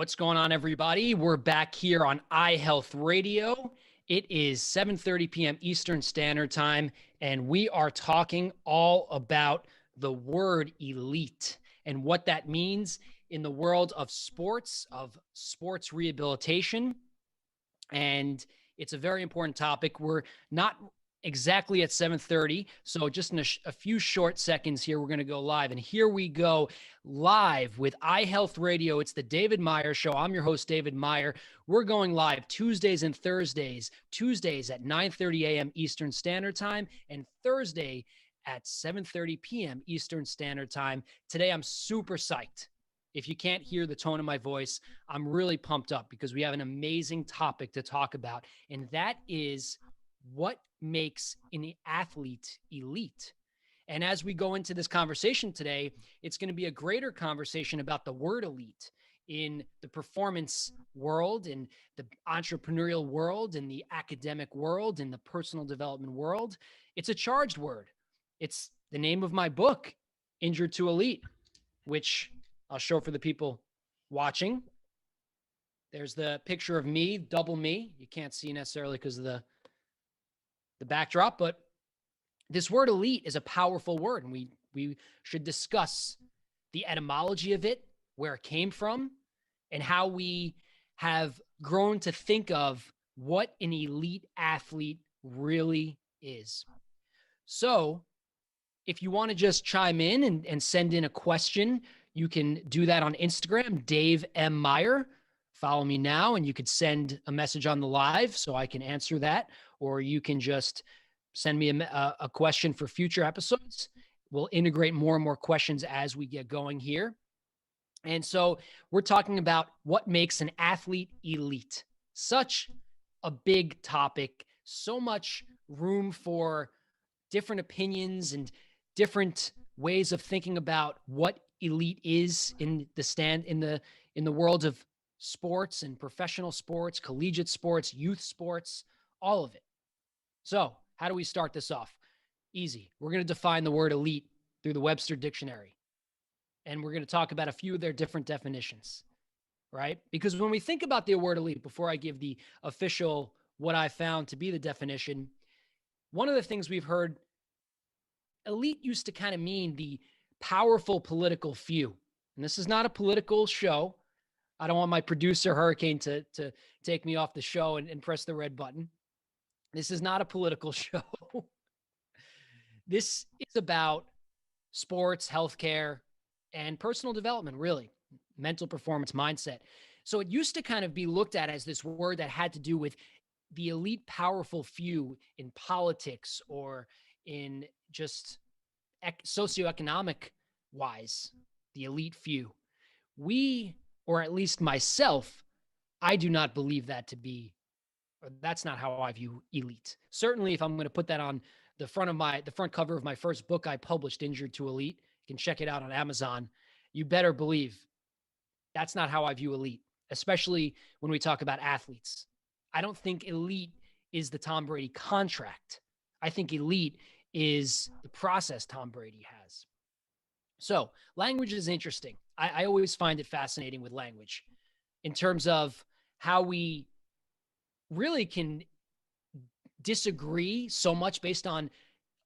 What's going on, everybody? We're back here on iHealth Radio. It is 7:30 p.m. Eastern Standard Time, and we are talking all about the word elite and what that means in the world of sports rehabilitation. And it's a very important topic. We're not exactly at 7:30, so just in a few short seconds here, we're going to go live. And here we go live with iHealth Radio. It's the David Meyer Show. I'm your host, David Meyer. We're going live Tuesdays and Thursdays. Tuesdays at 9:30 a.m. Eastern Standard Time, and Thursday at 7:30 p.m. Eastern Standard Time. Today, I'm super psyched. If you can't hear the tone of my voice, I'm really pumped up because we have an amazing topic to talk about, and that is what makes an athlete elite. And as we go into this conversation today, it's going to be a greater conversation about the word elite in the performance world, in the entrepreneurial world, in the academic world, in the personal development world. It's a charged word. It's the name of my book, Injured to Elite, which I'll show for the people watching. There's the picture of me, double me. You can't see necessarily because of the backdrop, but this word elite is a powerful word, and we should discuss the etymology of it, where it came from, and how we have grown to think of what an elite athlete really is. So if you want to just chime in and send in a question, you can do that on Instagram, Dave M. Meyer. Follow me now, and you could send a message on the live so I can answer that, or you can just send me a question for future episodes. We'll integrate more and more questions as we get going here. And so we're talking about what makes an athlete elite. Such a big topic, so much room for different opinions and different ways of thinking about what elite is in the world of sports and professional sports, collegiate sports, youth sports, all of it. So how do we start this off? Easy. We're going to define the word elite through the Webster Dictionary. And we're going to talk about a few of their different definitions, right? Because when we think about the word elite, before I give the official, what I found to be the definition, one of the things we've heard, elite used to kind of mean the powerful political few. And this is not a political show. I don't want my producer, Hurricane, to take me off the show and press the red button. This is not a political show. This is about sports, healthcare, and personal development, really, mental performance, mindset. So it used to kind of be looked at as this word that had to do with the elite, powerful few in politics or in just socioeconomic wise, the elite few. We, or at least myself, I do not believe that to be, or that's not how I view elite. Certainly, if I'm going to put that on the front cover of my first book I published, Injured to Elite, you can check it out on Amazon. You better believe that's not how I view elite, especially when we talk about athletes. I don't think elite is the Tom Brady contract. I think elite is the process Tom Brady has. So language is interesting. I always find it fascinating with language in terms of how we really can disagree so much based on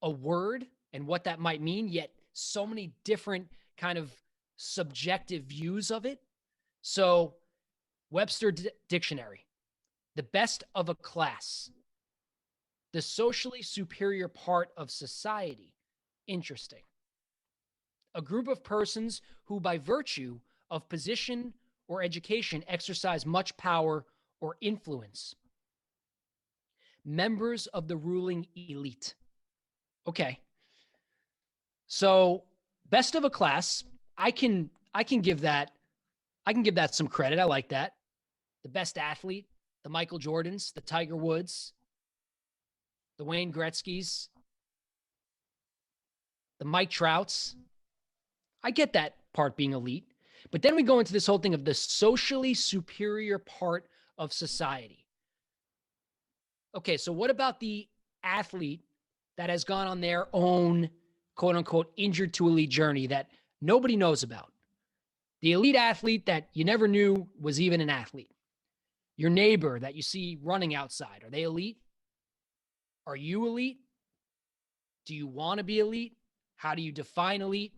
a word and what that might mean, yet so many different kind of subjective views of it. So Webster Dictionary, the best of a class, the socially superior part of society. Interesting. A group of persons who by virtue of position or education exercise much power or influence. Members of the ruling elite. Okay. So best of a class, I can give that some credit. I like that. The best athlete, the Michael Jordans, the Tiger Woods, the Wayne Gretzky's, the Mike Trouts. I get that part being elite. But then we go into this whole thing of the socially superior part of society. Okay, so what about the athlete that has gone on their own, quote unquote, injured to elite journey that nobody knows about? The elite athlete that you never knew was even an athlete. Your neighbor that you see running outside, are they elite? Are you elite? Do you want to be elite? How do you define elite?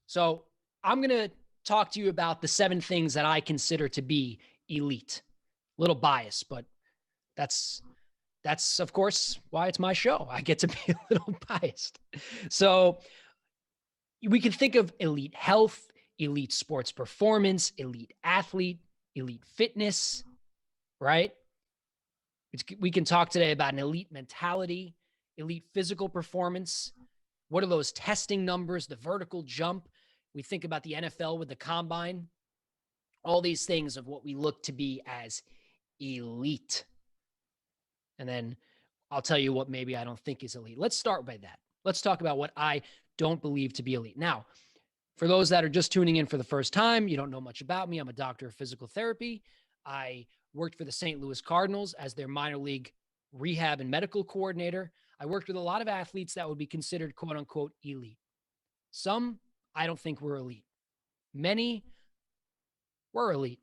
So I'm going to talk to you about the 7 things that I consider to be elite. A little biased, but that's of course why it's my show. I get to be a little biased. So we can think of elite health, elite sports performance, elite athlete, elite fitness, right? We can talk today about an elite mentality, elite physical performance. What are those testing numbers, the vertical jump? We think about the NFL with the combine, all these things of what we look to be as elite. And then I'll tell you what maybe I don't think is elite. Let's start by that. Let's talk about what I don't believe to be elite. Now, for those that are just tuning in for the first time, you don't know much about me. I'm a doctor of physical therapy. I worked for the St. Louis Cardinals as their minor league rehab and medical coordinator. I worked with a lot of athletes that would be considered quote unquote elite. Some I don't think were elite. Many were elite.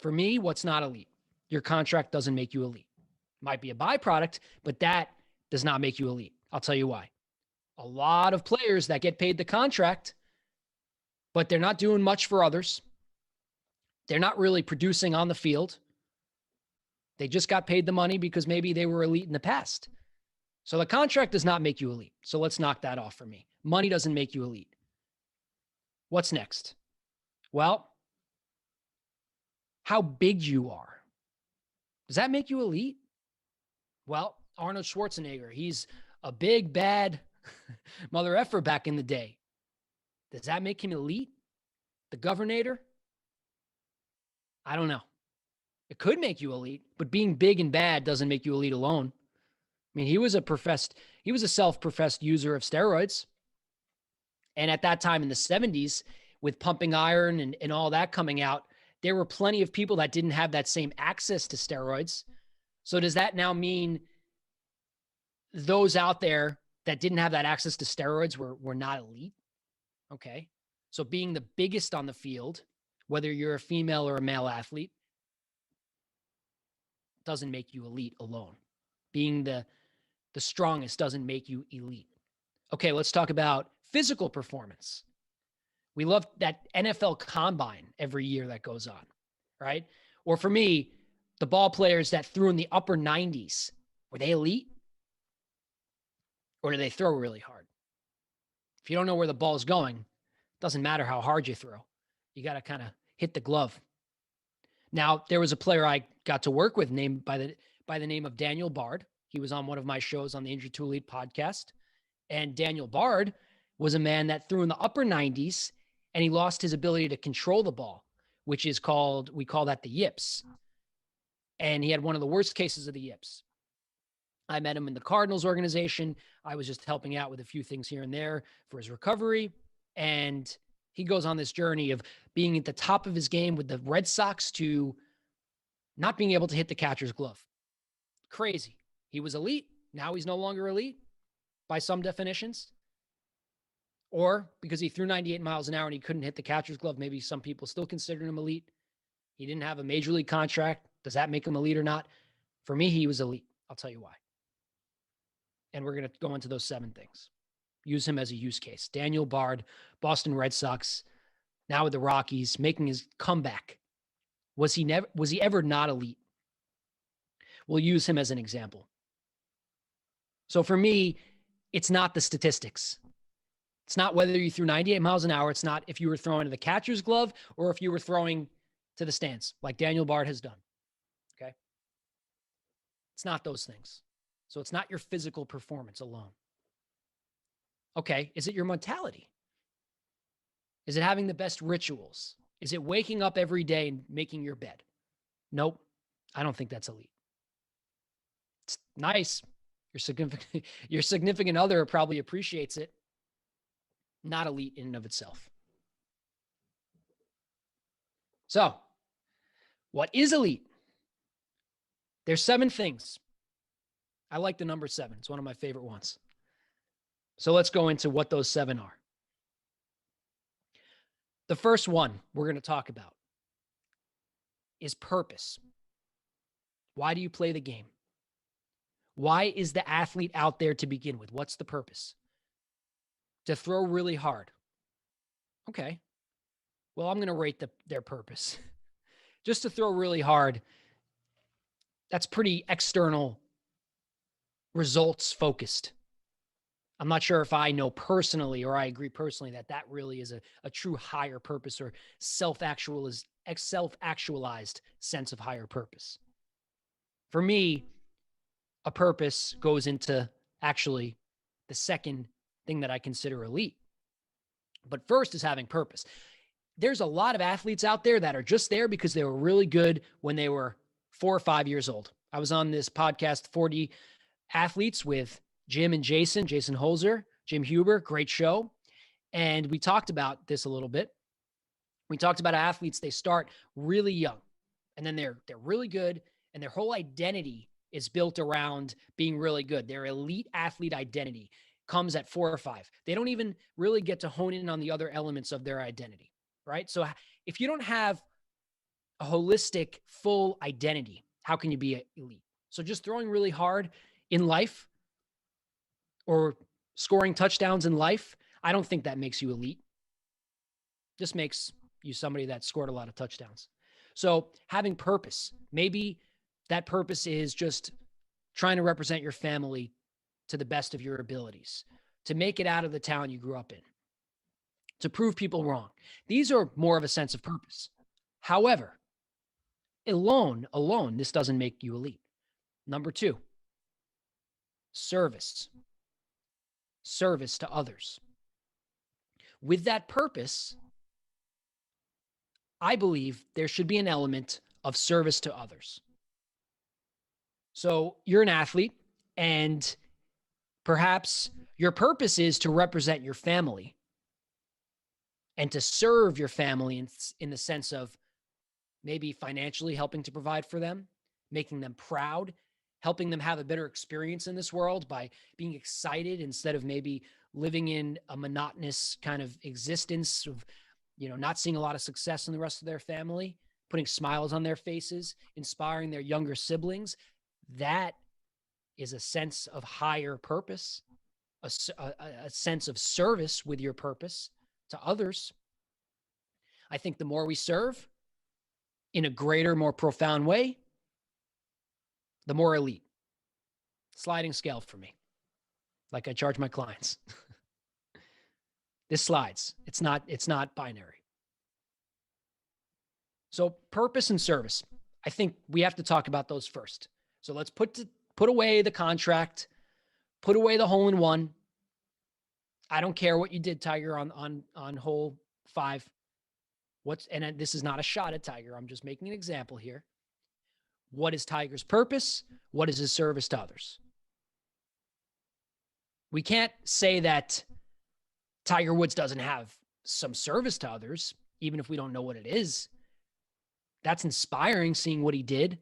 For me, what's not elite? Your contract doesn't make you elite. Might be a byproduct, but that does not make you elite. I'll tell you why. A lot of players that get paid the contract, but they're not doing much for others. They're not really producing on the field. They just got paid the money because maybe they were elite in the past. So the contract does not make you elite. So let's knock that off for me. Money doesn't make you elite. What's next? Well, how big you are. Does that make you elite? Well, Arnold Schwarzenegger, he's a big, bad mother effer back in the day. Does that make him elite? The governor? I don't know. It could make you elite, but being big and bad doesn't make you elite alone. I mean, he was a self-professed user of steroids. And at that time in the 70s, with pumping iron and all that coming out, there were plenty of people that didn't have that same access to steroids. So does that now mean those out there that didn't have that access to steroids were not elite? Okay. So being the biggest on the field, whether you're a female or a male athlete, doesn't make you elite alone. Being the strongest doesn't make you elite. Okay, let's talk about physical performance. We love that NFL combine every year that goes on, right? Or for me, the ball players that threw in the upper 90s, were they elite? Or do they throw really hard? If you don't know where the ball's going, it doesn't matter how hard you throw. You got to kind of hit the glove. Now, there was a player I got to work with named by the name of Daniel Bard. He was on one of my shows on the Injury to Elite podcast. And Daniel Bard was a man that threw in the upper 90s and he lost his ability to control the ball, which is called, we call that the yips. And he had one of the worst cases of the yips. I met him in the Cardinals organization. I was just helping out with a few things here and there for his recovery. And he goes on this journey of being at the top of his game with the Red Sox to not being able to hit the catcher's glove. Crazy. He was elite. Now he's no longer elite by some definitions. Or because he threw 98 miles an hour and he couldn't hit the catcher's glove, maybe some people still consider him elite. He didn't have a major league contract. Does that make him elite or not? For me, he was elite. I'll tell you why. And we're going to go into those 7 things. Use him as a use case. Daniel Bard, Boston Red Sox, now with the Rockies, making his comeback. Was he ever not elite? We'll use him as an example. So for me, it's not the statistics. It's not whether you threw 98 miles an hour. It's not if you were throwing to the catcher's glove or if you were throwing to the stands like Daniel Bard has done. Okay. It's not those things. So it's not your physical performance alone. Okay. Is it your mentality? Is it having the best rituals? Is it waking up every day and making your bed? Nope. I don't think that's elite. It's nice. Your significant other probably appreciates it. Not elite in and of itself. So, what is elite? There's 7 things. I like the number 7. It's one of my favorite ones. So let's go into what those 7 are. The first one we're going to talk about is purpose. Why do you play the game? Why is the athlete out there to begin with? What's the purpose? To throw really hard. Okay. Well, I'm going to rate their purpose. Just to throw really hard, that's pretty external results focused. I'm not sure if I know personally or I agree personally that really is a true higher purpose or self-actualized sense of higher purpose. For me, a purpose goes into actually the second thing that I consider elite. But first is having purpose. There's a lot of athletes out there that are just there because they were really good when they were 4 or 5 years old. I was on this podcast, 40 Athletes, with Jim and Jason Holzer, Jim Huber, great show. And we talked about this a little bit. We talked about athletes, they start really young and then they're really good and their whole identity is built around being really good. Their elite athlete identity comes at 4 or 5. They don't even really get to hone in on the other elements of their identity, right? So if you don't have a holistic, full identity, how can you be elite? So just throwing really hard in life or scoring touchdowns in life, I don't think that makes you elite. Just makes you somebody that scored a lot of touchdowns. So having purpose, maybe that purpose is just trying to represent your family to the best of your abilities, to make it out of the town you grew up in, to prove people wrong. These are more of a sense of purpose. However, alone, this doesn't make you elite. Number 2, service to others. With that purpose, I believe there should be an element of service to others. So you're an athlete and perhaps your purpose is to represent your family and to serve your family in the sense of maybe financially helping to provide for them, making them proud, helping them have a better experience in this world by being excited instead of maybe living in a monotonous kind of existence of, not seeing a lot of success in the rest of their family, putting smiles on their faces, inspiring their younger siblings. That is a sense of higher purpose, a sense of service with your purpose to others. I think the more we serve in a greater, more profound way, the more elite. Sliding scale for me, like I charge my clients. This slides. It's not binary. So purpose and service, I think we have to talk about those first. So let's put away the contract, put away the hole in one. I don't care what you did, Tiger, on hole 5. And this is not a shot at Tiger. I'm just making an example here. What is Tiger's purpose? What is his service to others? We can't say that Tiger Woods doesn't have some service to others, even if we don't know what it is. That's inspiring, seeing what he did.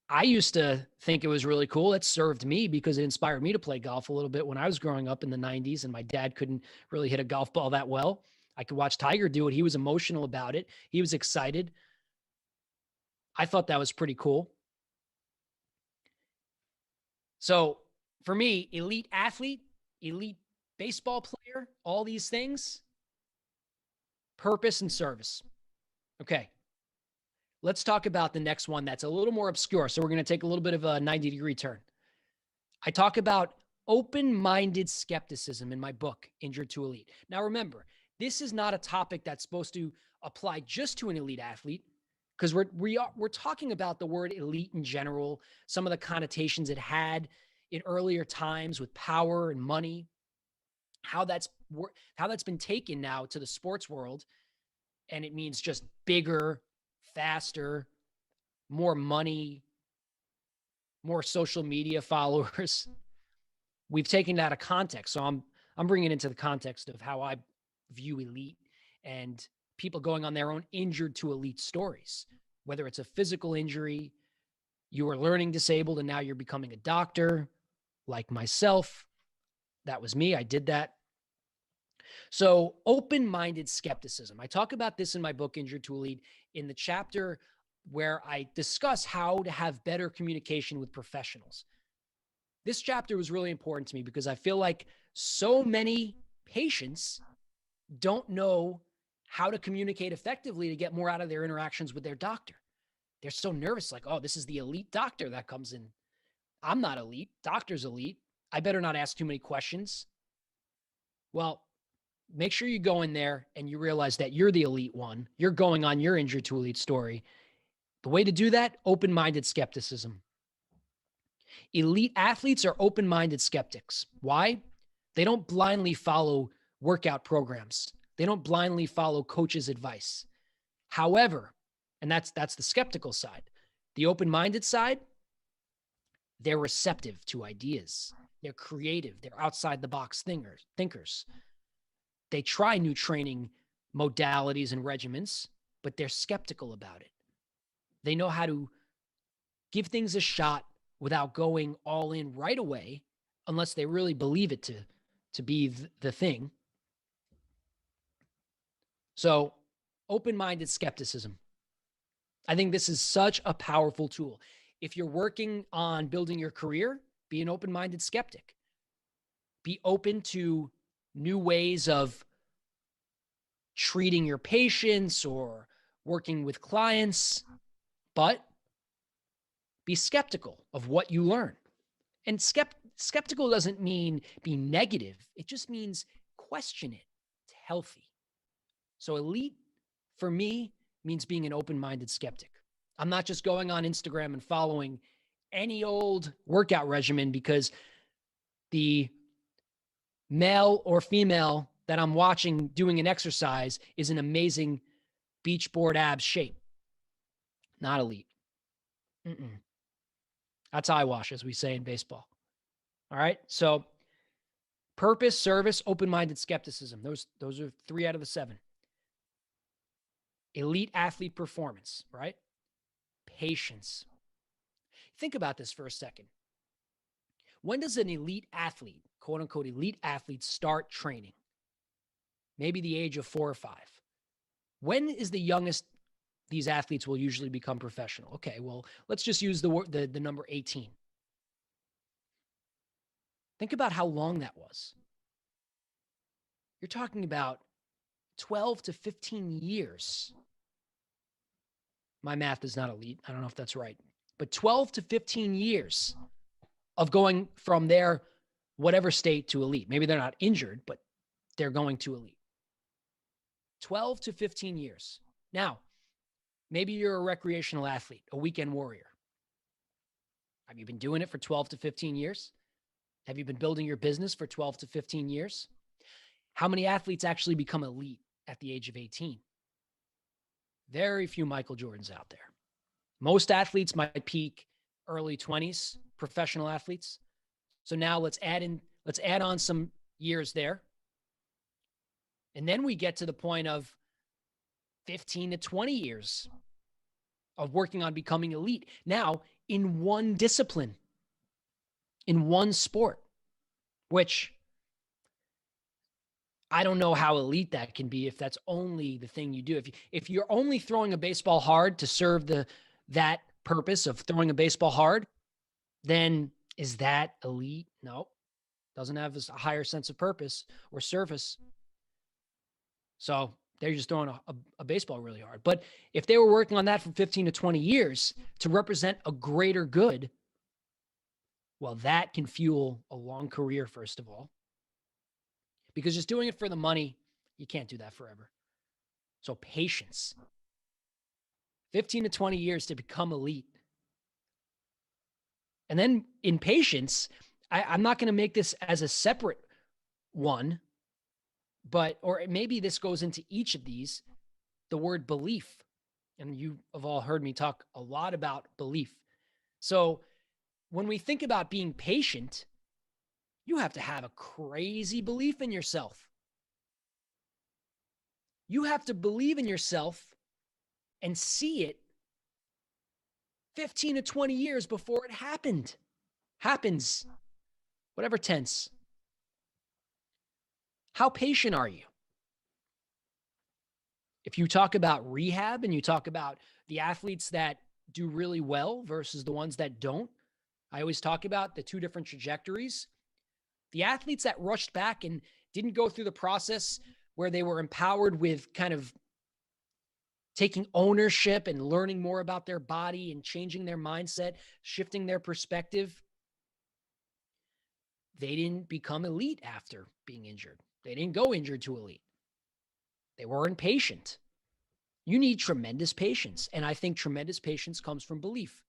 I used to think it was really cool. It served me because it inspired me to play golf a little bit when I was growing up in the 90s and my dad couldn't really hit a golf ball that well. I could watch Tiger do it. He was emotional about it. He was excited. I thought that was pretty cool. So for me, elite athlete, elite baseball player, all these things, purpose and service. Okay. Let's talk about the next one that's a little more obscure. So we're going to take a little bit of a 90-degree turn. I talk about open-minded skepticism in my book, Injured to Elite. Now remember, this is not a topic that's supposed to apply just to an elite athlete, because we're talking about the word elite in general, some of the connotations it had in earlier times with power and money, how that's been taken now to the sports world, and it means just bigger, faster, more money, more social media followers. We've taken that out of context. So I'm bringing it into the context of how I view elite and people going on their own injured to elite stories, whether it's a physical injury, you were learning disabled and now you're becoming a doctor, like myself. That was me. I did that. So open-minded skepticism. I talk about this in my book, Injured to Elite, in the chapter where I discuss how to have better communication with professionals. This chapter was really important to me because I feel like so many patients don't know how to communicate effectively to get more out of their interactions with their doctor. They're so nervous, like, oh, this is the elite doctor that comes in. I'm not elite. Doctor's elite. I better not ask too many questions. Well, make sure you go in there and you realize that you're the elite one. You're going on your Injured to Elite story. The way to do that, open-minded skepticism. Elite athletes are open-minded skeptics. Why? They don't blindly follow workout programs. They don't blindly follow coaches' advice. However, and that's the skeptical side. The open-minded side, they're receptive to ideas. They're creative. They're outside the box thinkers. They try new training modalities and regimens, but they're skeptical about it. They know how to give things a shot without going all in right away, unless they really believe it to be the thing. So, open-minded skepticism. I think this is such a powerful tool. If you're working on building your career, be an open-minded skeptic. Be open to new ways of treating your patients or working with clients, but be skeptical of what you learn. And skeptical doesn't mean be negative. It just means question it. It's healthy. So elite, for me, means being an open-minded skeptic. I'm not just going on Instagram and following any old workout regimen because the male or female that I'm watching doing an exercise is an amazing beach board abs shape. Not elite. That's eyewash, as we say in baseball. All right. So purpose, service, open-minded skepticism. Those are 3 out of the 7. Elite athlete performance, right? Patience. Think about this for a second. When does an elite athlete, quote unquote, elite athlete, start training? Maybe the age of 4 or 5. When is the youngest these athletes will usually become professional? Okay, well, let's just use the number 18. Think about how long that was. You're talking about 12 to 15 years. My math is not elite. I don't know if that's right. But 12 to 15 years of going from their whatever state to elite. Maybe they're not injured, but they're going to elite. 12 to 15 years. Now, maybe you're a recreational athlete, a weekend warrior. Have you been doing it for 12 to 15 years? Have you been building your business for 12 to 15 years? How many athletes actually become elite at the age of 18? Very few Michael Jordans out there. Most athletes might peak early 20s, professional athletes. So now let's add on some years there. And then we get to the point of 15 to 20 years of working on becoming elite. Now, in one discipline, in one sport, which I don't know how elite that can be if that's only the thing you do. If you're only throwing a baseball hard to serve that purpose of throwing a baseball hard, then is that elite? No. Doesn't have a higher sense of purpose or service. So they're just throwing a baseball really hard. But if they were working on that for 15 to 20 years to represent a greater good, well, that can fuel a long career, first of all. Because just doing it for the money, you can't do that forever. So patience. 15 to 20 years to become elite. And then in patience, I'm not going to make this as a separate one, or maybe this goes into each of these, the word belief. And you have all heard me talk a lot about belief. So when we think about being patient, you have to have a crazy belief in yourself. You have to believe in yourself and see it 15 to 20 years before it happens, whatever tense. How patient are you? If you talk about rehab and you talk about the athletes that do really well versus the ones that don't, I always talk about the two different trajectories. The athletes that rushed back and didn't go through the process where they were empowered with kind of taking ownership and learning more about their body and changing their mindset, shifting their perspective, they didn't become elite after being injured. They didn't go injured to elite. They weren't patient. You need tremendous patience. And I think tremendous patience comes from belief.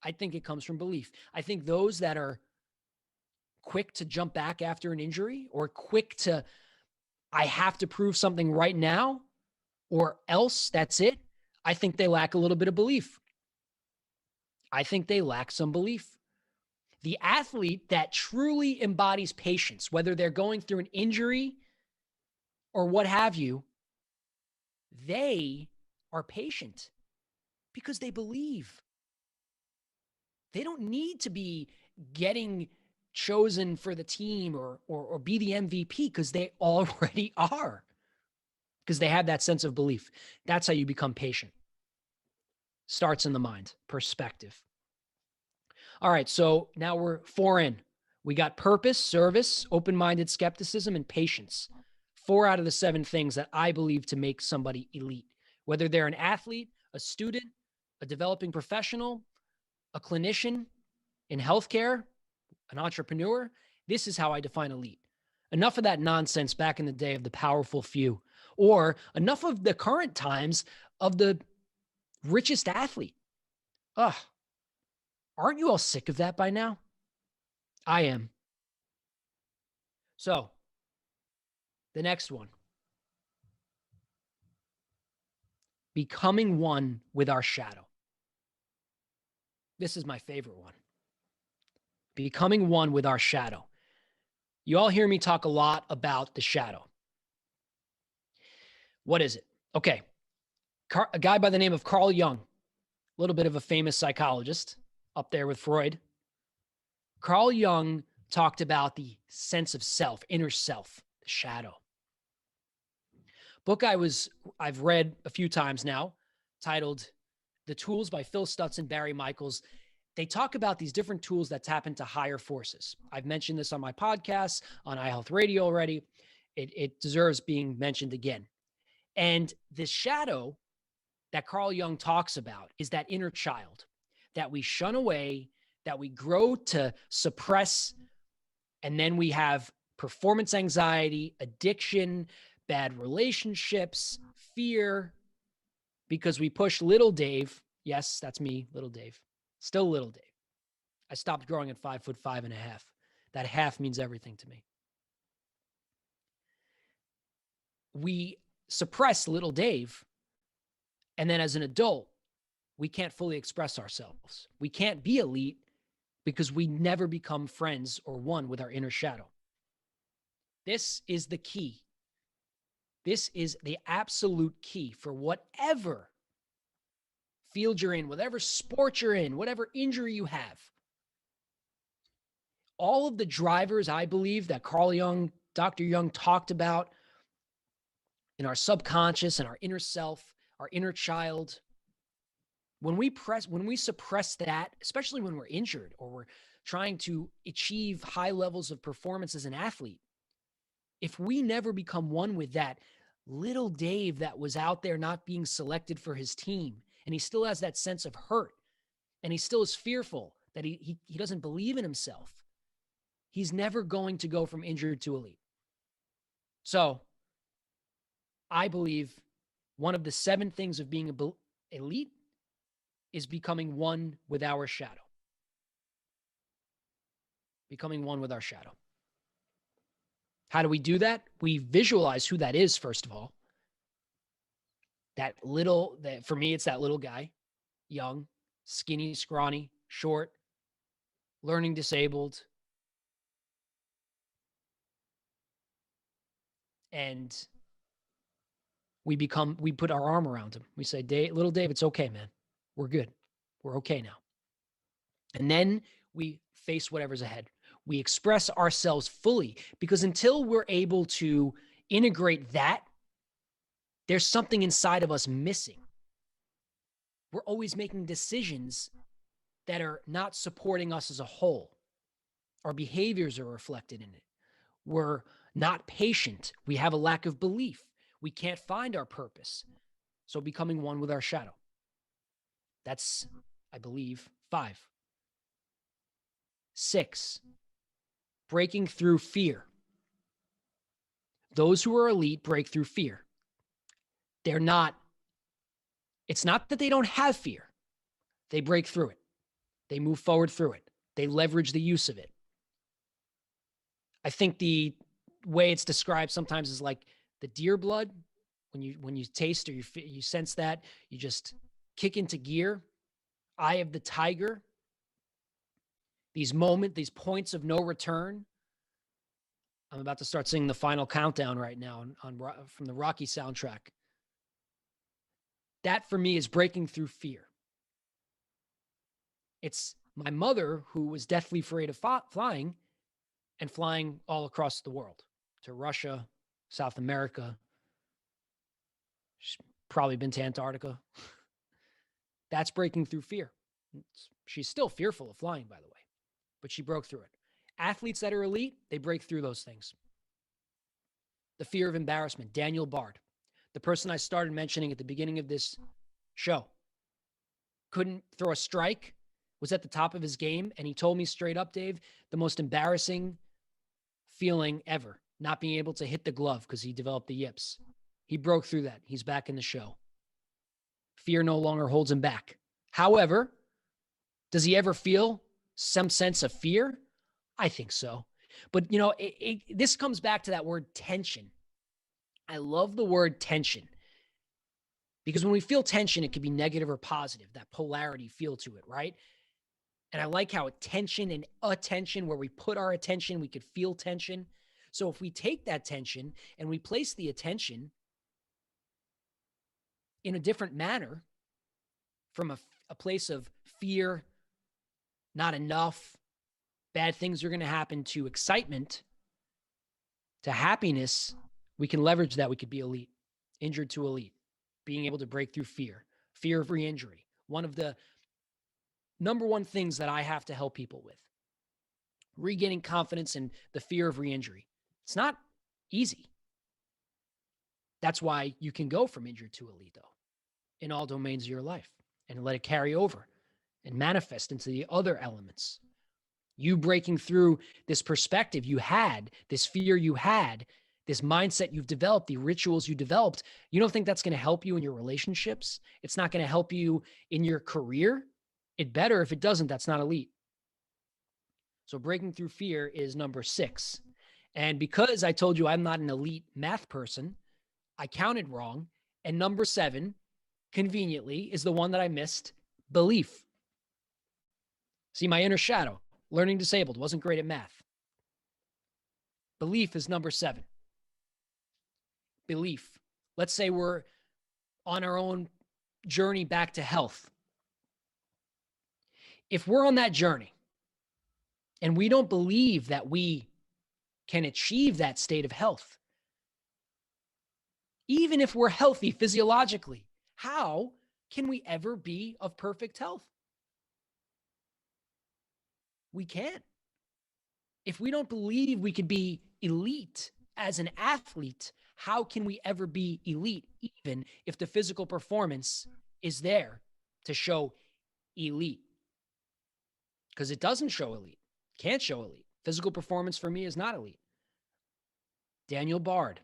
I think it comes from belief. I think those that are quick to jump back after an injury or quick to, I have to prove something right now or else that's it, I think they lack a little bit of belief. I think they lack some belief. The athlete that truly embodies patience, whether they're going through an injury or what have you, they are patient because they believe. They don't need to be getting chosen for the team or be the MVP because they already are, because they have that sense of belief. That's how you become patient. Starts in the mind, perspective. All right, so now we're 4 in. We got purpose, service, open-minded skepticism, and patience. 4 out of the 7 things that I believe to make somebody elite, whether they're an athlete, a student, a developing professional, a clinician in healthcare, an entrepreneur. This is how I define elite. Enough of that nonsense back in the day of the powerful few, or enough of the current times of the richest athlete. Ugh. Aren't you all sick of that by now? I am. So, the next one, becoming one with our shadow. This is my favorite one. Becoming one with our shadow. You all hear me talk a lot about the shadow. What is it? Okay. A guy by the name of Carl Jung, a little bit of a famous psychologist up there with Freud. Carl Jung talked about the sense of self, inner self, the shadow. Book I've read a few times now, titled The Tools by Phil Stutz and Barry Michaels. They talk about these different tools that tap into higher forces. I've mentioned this on my podcast, on iHealth Radio already. It deserves being mentioned again. And the shadow that Carl Jung talks about is that inner child that we shun away, that we grow to suppress, and then we have performance anxiety, addiction, bad relationships, fear, because we push little Dave. Yes, that's me, little Dave. Still little Dave. I stopped growing at 5'5.5". That half means everything to me. We suppress little Dave, and then as an adult, we can't fully express ourselves. We can't be elite because we never become friends or one with our inner shadow. This is the key. This is the absolute key for whatever field you're in, whatever sport you're in, whatever injury you have. All of the drivers, I believe, that Carl Jung, Dr. Jung talked about in our subconscious and our inner self, our inner child, when we suppress that, especially when we're injured or we're trying to achieve high levels of performance as an athlete, if we never become one with that little Dave that was out there not being selected for his team, and he still has that sense of hurt, and he still is fearful that he doesn't believe in himself, he's never going to go from injured to elite. So I believe one of the 7 things of being elite is becoming one with our shadow. Becoming one with our shadow. How do we do that? We visualize who that is, first of all. For me, it's that little guy, young, skinny, scrawny, short, learning disabled. And we put our arm around him. We say, little Dave, it's okay, man. We're good. We're okay now. And then we face whatever's ahead. We express ourselves fully, because until we're able to integrate that, there's something inside of us missing. We're always making decisions that are not supporting us as a whole. Our behaviors are reflected in it. We're not patient. We have a lack of belief. We can't find our purpose. So becoming one with our shadow. That's, I believe, 5. 6, breaking through fear. Those who are elite break through fear. It's not that they don't have fear. They break through it. They move forward through it. They leverage the use of it. I think the way it's described sometimes is like the deer blood. When you taste or you sense that, you just kick into gear. Eye of the tiger. These points of no return. I'm about to start singing the final countdown right now from the Rocky soundtrack. That for me is breaking through fear. It's my mother who was deathly afraid of flying and flying all across the world to Russia, South America. She's probably been to Antarctica. That's breaking through fear. She's still fearful of flying, by the way, but she broke through it. Athletes that are elite, they break through those things. The fear of embarrassment. Daniel Bard, the person I started mentioning at the beginning of this show, couldn't throw a strike, was at the top of his game, and he told me straight up, Dave, the most embarrassing feeling ever, not being able to hit the glove because he developed the yips. He broke through that. He's back in the show. Fear no longer holds him back. However, does he ever feel some sense of fear? I think so. But, this comes back to that word tension. I love the word tension because when we feel tension, it can be negative or positive, that polarity feel to it, right? And I like how tension and attention, where we put our attention, we could feel tension. So if we take that tension and we place the attention in a different manner from a place of fear, not enough, bad things are going to happen, to excitement, to happiness, we can leverage that. We could be elite, injured to elite, being able to break through fear of re-injury. One of the number one things that I have to help people with, regaining confidence in the fear of re-injury. It's not easy. That's why you can go from injured to elite, though, in all domains of your life, and let it carry over and manifest into the other elements. You breaking through this perspective you had, this fear you had, this mindset you've developed, the rituals you developed, you don't think that's going to help you in your relationships? It's not going to help you in your career? It better. If it doesn't, that's not elite. So breaking through fear is number 6. And because I told you I'm not an elite math person, I counted wrong. And number 7, conveniently, is the one that I missed: belief. See, my inner shadow, learning disabled, wasn't great at math. Belief is number 7. Belief. Let's say we're on our own journey back to health. If we're on that journey and we don't believe that we can achieve that state of health, even if we're healthy physiologically, how can we ever be of perfect health? We can't. If we don't believe we could be elite as an athlete, how can we ever be elite, even if the physical performance is there to show elite? Because it doesn't show elite. Can't show elite. Physical performance for me is not elite. Daniel Bard,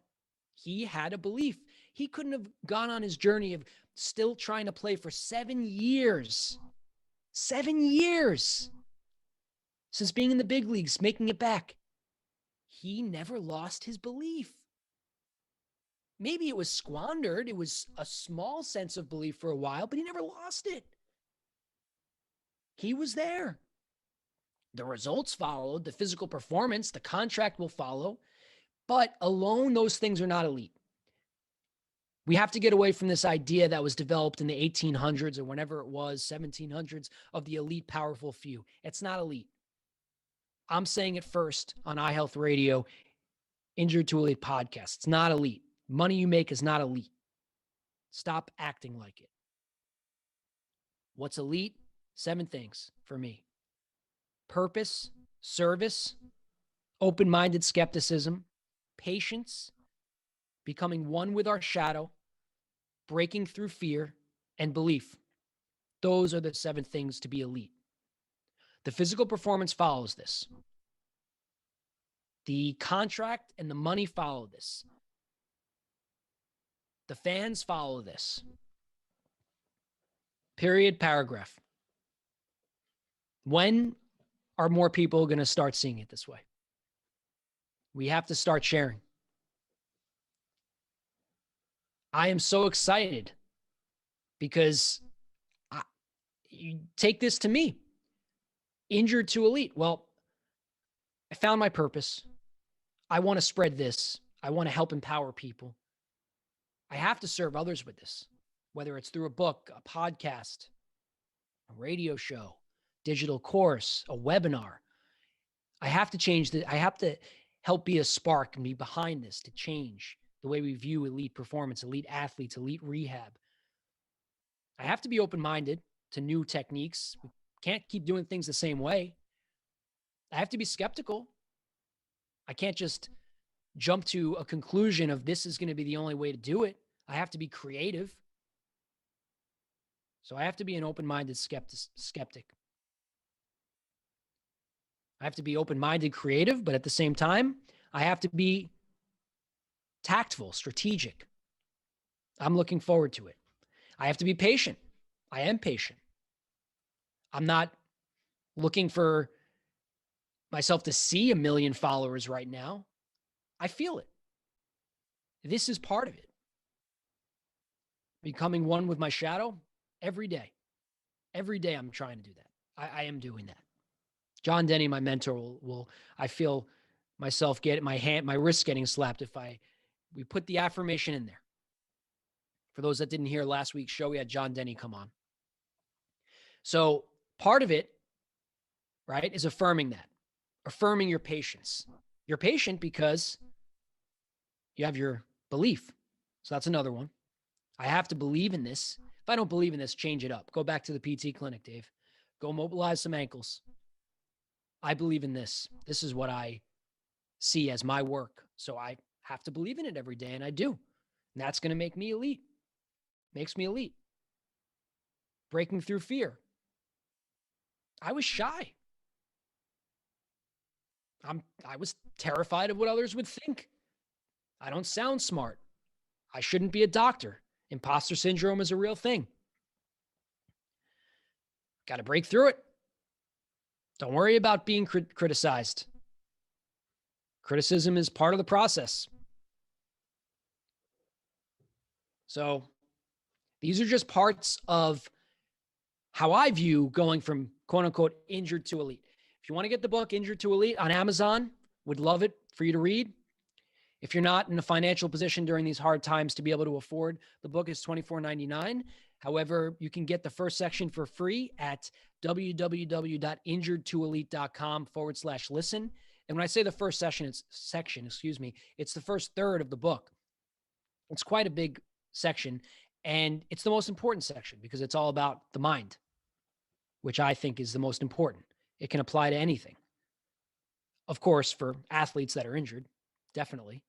he had a belief. He couldn't have gone on his journey of still trying to play for 7 years. 7 years since being in the big leagues, making it back. He never lost his belief. Maybe it was squandered. It was a small sense of belief for a while, but he never lost it. He was there. The results followed, the physical performance, the contract will follow, but alone, those things are not elite. We have to get away from this idea that was developed in the 1800s or whenever it was, 1700s, of the elite, powerful few. It's not elite. I'm saying it first on iHealth Radio, Injured to Elite podcast. It's not elite. Money you make is not elite. Stop acting like it. What's elite? 7 things for me: purpose, service, open-minded skepticism, patience, becoming one with our shadow, breaking through fear, and belief. Those are the 7 things to be elite. The physical performance follows this. The contract and the money follow this. The fans follow this. Period, paragraph. When are more people going to start seeing it this way? We have to start sharing. I am so excited because you take this to me. Injured to Elite. Well, I found my purpose. I want to spread this. I want to help empower people. I have to serve others with this, whether it's through a book, a podcast, a radio show, digital course, a webinar. I have to change I have to help be a spark and be behind this to change the way we view elite performance, elite athletes, elite rehab. I have to be open-minded to new techniques. We can't keep doing things the same way. I have to be skeptical. I can't just jump to a conclusion of this is going to be the only way to do it. I have to be creative. So I have to be an open-minded skeptic. I have to be open-minded, creative, but at the same time, I have to be tactful, strategic. I'm looking forward to it. I have to be patient. I am patient. I'm not looking for myself to see 1 million followers right now. I feel it. This is part of it. Becoming one with my shadow every day. Every day I'm trying to do that. I am doing that. John Denny, my mentor, will I feel myself my wrist getting slapped if we put the affirmation in there. For those that didn't hear last week's show, we had John Denny come on. So part of it, right, is affirming that. Affirming your patience. You're patient because you have your belief. So that's another one. I have to believe in this. If I don't believe in this, change it up. Go back to the PT clinic, Dave. Go mobilize some ankles. I believe in this. This is what I see as my work. So I have to believe in it every day, and I do. And that's going to make me elite. Makes me elite. Breaking through fear. I was shy. I was terrified of what others would think. I don't sound smart. I shouldn't be a doctor. Imposter syndrome is a real thing. Got to break through it. Don't worry about being criticized. Criticism is part of the process. So these are just parts of how I view going from quote unquote injured to elite. If you want to get the book Injured to Elite on Amazon, would love it for you to read. If you're not in a financial position during these hard times to be able to afford, the book is $24.99. However, you can get the first section for free at www.injuredtoelite.com/listen. And when I say the first section, it's the first third of the book. It's quite a big section, and it's the most important section because it's all about the mind, which I think is the most important. It can apply to anything. Of course, for athletes that are injured, definitely.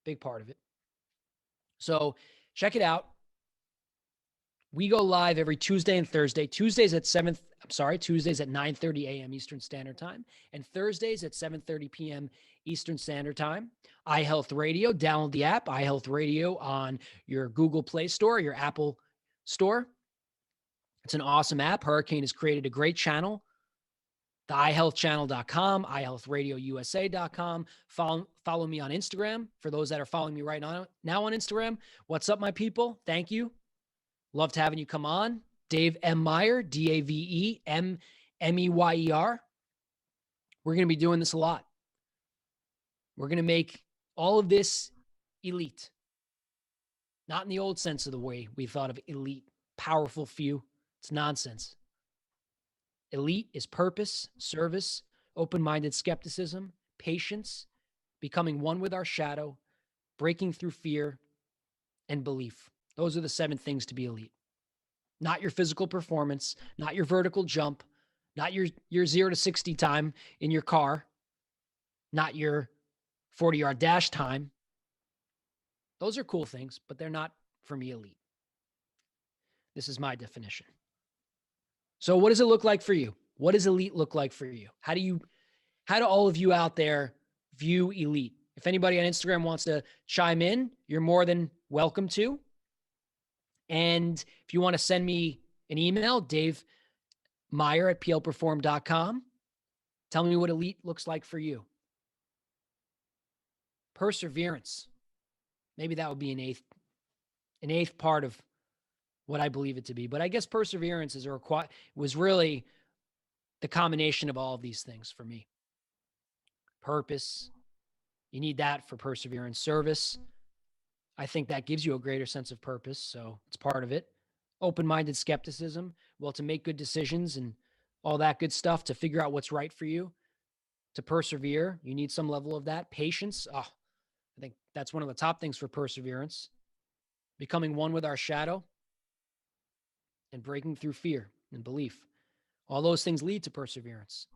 Big part of it. So check it out. We go live every Tuesday and Thursday. Tuesdays at 9:30 a.m. Eastern Standard Time, and Thursdays at 7:30 p.m. Eastern Standard Time. iHealth Radio, download the app, iHealth Radio on your Google Play Store, your Apple Store. It's an awesome app. Hurricane has created a great channel. The iHealthChannel.com, iHealthRadioUSA.com. Follow me on Instagram. For those that are following me right now on Instagram, what's up, my people? Thank you. Loved having you come on. Dave M. Meyer, DaveMeyer. We're going to be doing this a lot. We're going to make all of this elite. Not in the old sense of the way we thought of elite, powerful few. It's nonsense. Elite is purpose, service, open-minded skepticism, patience, becoming one with our shadow, breaking through fear, and belief. Those are the 7 things to be elite. Not your physical performance, not your vertical jump, not your 0 to 60 time in your car, not your 40-yard dash time. Those are cool things, but they're not, for me, elite. This is my definition. So what does it look like for you? What does elite look like for you? How do all of you out there view elite? If anybody on Instagram wants to chime in, you're more than welcome to. And if you want to send me an email, Dave Meyer at plperform.com, tell me what elite looks like for you. Perseverance. Maybe that would be an eighth part of what I believe it to be. But I guess perseverance was really the combination of all of these things for me. Purpose. You need that for perseverance. Service. I think that gives you a greater sense of purpose. So it's part of it. Open-minded skepticism. Well, to make good decisions and all that good stuff, to figure out what's right for you, to persevere, you need some level of that. Patience. I think that's one of the top things for perseverance. Becoming one with our shadow and breaking through fear and belief. All those things lead to perseverance.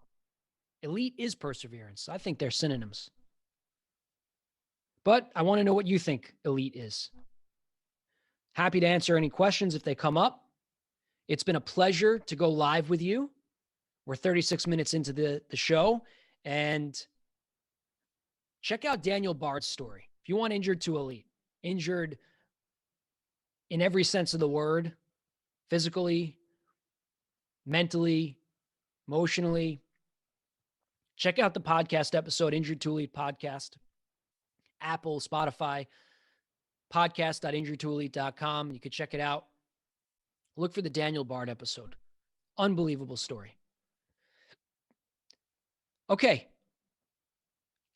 Elite is perseverance. I think they're synonyms. But I want to know what you think elite is. Happy to answer any questions if they come up. It's been a pleasure to go live with you. We're 36 minutes into the show. And check out Daniel Bard's story. If you want injured to elite, injured in every sense of the word, physically, mentally, emotionally, check out the podcast episode, Injured to Elite Podcast, Apple, Spotify, podcast.injuredtoelite.com. You can check it out. Look for the Daniel Bard episode. Unbelievable story. Okay.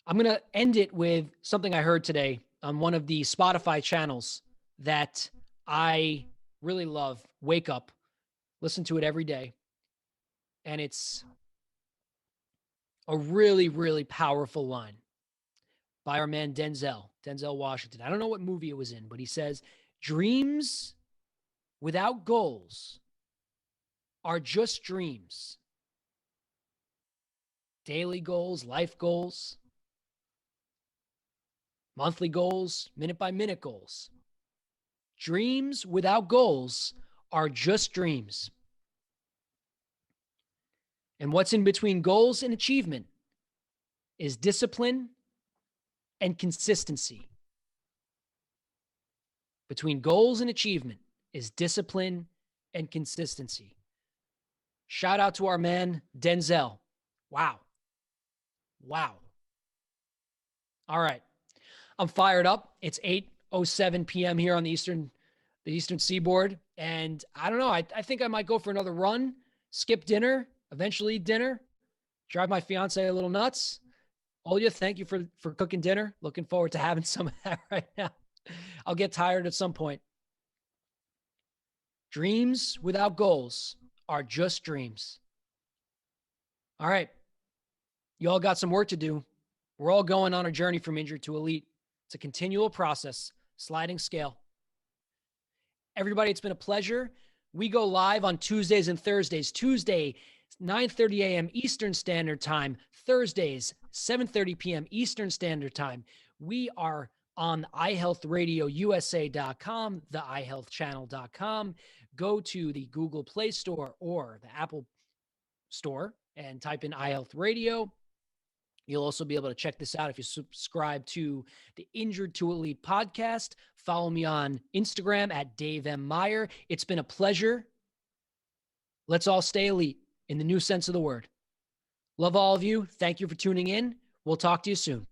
I'm going to end it with something I heard today on one of the Spotify channels that I really love. Wake Up. Listen to it every day. And it's a really, really powerful line by our man Denzel Washington. I don't know what movie it was in, but he says, dreams without goals are just dreams. Daily goals, life goals, monthly goals, minute by minute goals. Dreams without goals are just dreams. And what's in between goals and achievement is discipline and consistency. Between goals and achievement is discipline and consistency. Shout out to our man, Denzel. Wow. All right. I'm fired up. It's 8:07 p.m. here on the Eastern Seaboard. And I don't know. I think I might go for another run, skip dinner, eventually eat dinner, drive my fiance a little nuts. Olya, thank you for cooking dinner. Looking forward to having some of that right now. I'll get tired at some point. Dreams without goals are just dreams. All right. You all got some work to do. We're all going on a journey from injured to elite. It's a continual process, sliding scale. Everybody, it's been a pleasure. We go live on Tuesdays and Thursdays. Tuesday, 9:30 a.m. Eastern Standard Time. Thursdays, 7:30 p.m. Eastern Standard Time. We are on iHealthRadioUSA.com, the iHealthChannel.com. Go to the Google Play Store or the Apple Store and type in iHealth Radio. You'll also be able to check this out if you subscribe to the Injured to Elite podcast. Follow me on Instagram at Dave M. Meyer. It's been a pleasure. Let's all stay elite in the new sense of the word. Love all of you. Thank you for tuning in. We'll talk to you soon.